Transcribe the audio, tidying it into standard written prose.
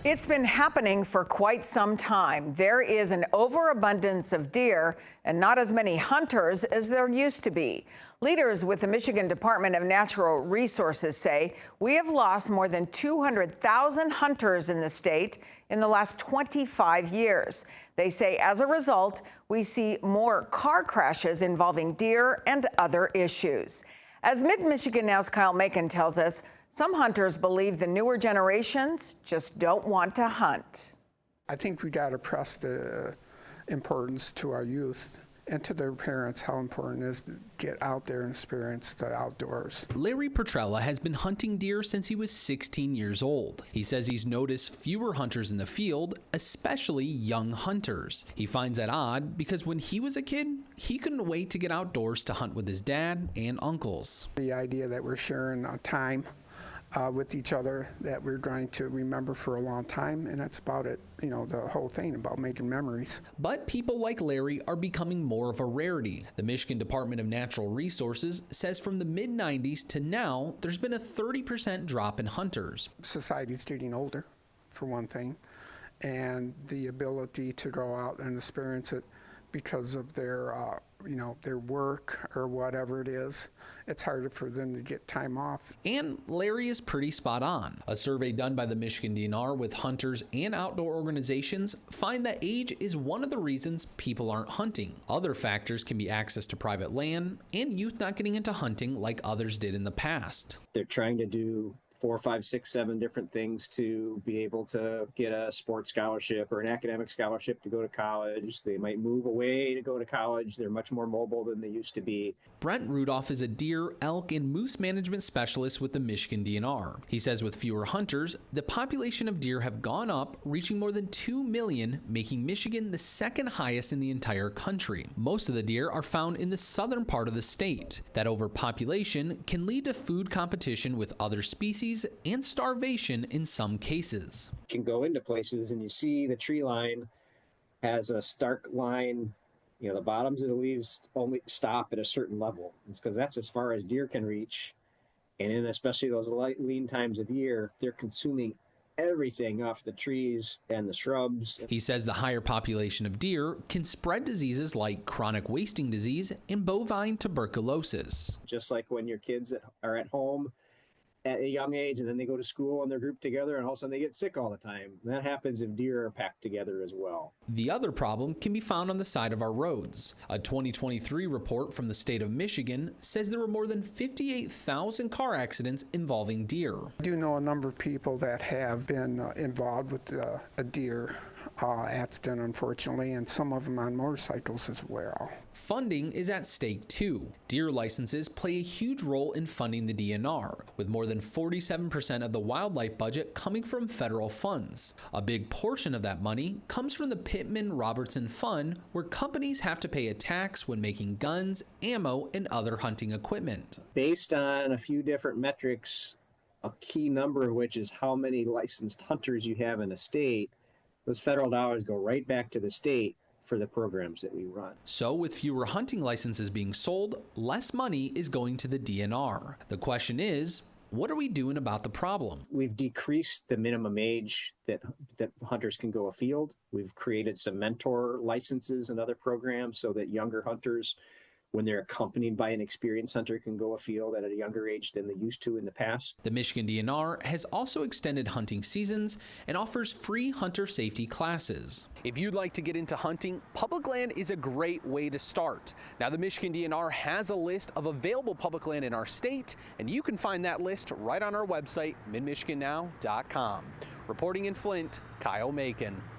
It's been happening for quite some time. There is an overabundance of deer and not as many hunters as there used to be. Leaders with the Michigan Department of Natural Resources say we have lost more than 200,000 hunters in the state in the last 25 years. They say as a result, we see more car crashes involving deer and other issues. As Mid-Michigan Now's Kyle Macon tells us, some hunters believe the newer generations just don't want to hunt. I think we got to press the importance to our youth and to their parents how important it is to get out there and experience the outdoors. Larry Petrella has been hunting deer since he was 16 years old. He says he's noticed fewer hunters in the field, especially young hunters. He finds that odd because when he was a kid, he couldn't wait to get outdoors to hunt with his dad and uncles. The idea that we're sharing time with each other that we're going to remember for a long time, and that's about it. You know, the whole thing about making memories. But people like Larry are becoming more of a rarity. The Michigan Department of Natural Resources says from the mid-90s to now, there's been a 30% drop in hunters. Society's getting older, for one thing, and the ability to go out and experience it because of their their work or whatever it is, it's harder for them to get time off. And Larry is pretty spot on. A survey done by the Michigan DNR with hunters and outdoor organizations find that age is one of the reasons people aren't hunting. Other factors can be access to private land and youth not getting into hunting like others did in the past. They're trying to do 4, 5, 6, 7 different things to be able to get a sports scholarship or an academic scholarship to go to college. They might move away to go to college. They're much more mobile than they used to be. Brent Rudolph is a deer, elk, and moose management specialist with the Michigan DNR. He says with fewer hunters, the population of deer have gone up, reaching more than 2 million, making Michigan the second highest in the entire country. Most of the deer are found in the southern part of the state. That overpopulation can lead to food competition with other species and starvation in some cases. You can go into places and you see the tree line has a stark line. You know, the bottoms of the leaves only stop at a certain level. It's because that's as far as deer can reach. And in especially those lean times of year, they're consuming everything off the trees and the shrubs. He says the higher population of deer can spread diseases like chronic wasting disease and bovine tuberculosis. Just like when your kids are at home at a young age and then they go to school and they're grouped together and all of a sudden they get sick all the time. That happens if deer are packed together as well. The other problem can be found on the side of our roads. A 2023 report from the state of Michigan says there were more than 58,000 car accidents involving deer. I do know a number of people that have been involved with a deer accident, unfortunately, and some of them on motorcycles as well. Funding is at stake too. Deer licenses play a huge role in funding the DNR, with more than 47% of the wildlife budget coming from federal funds. A big portion of that money comes from the Pittman-Robertson Fund, where companies have to pay a tax when making guns, ammo, and other hunting equipment. Based on a few different metrics, a key number of which is how many licensed hunters you have in a state, those federal dollars go right back to the state for the programs that we run. So with fewer hunting licenses being sold, less money is going to the DNR. The question is, what are we doing about the problem? We've decreased the minimum age that hunters can go afield. We've created some mentor licenses and other programs so that younger hunters, when they're accompanied by an experienced hunter, can go afield at a younger age than they used to in the past. The Michigan DNR has also extended hunting seasons and offers free hunter safety classes. If you'd like to get into hunting, public land is a great way to start. Now, the Michigan DNR has a list of available public land in our state, and you can find that list right on our website, MidMichiganNow.com. Reporting in Flint, Kyle Macon.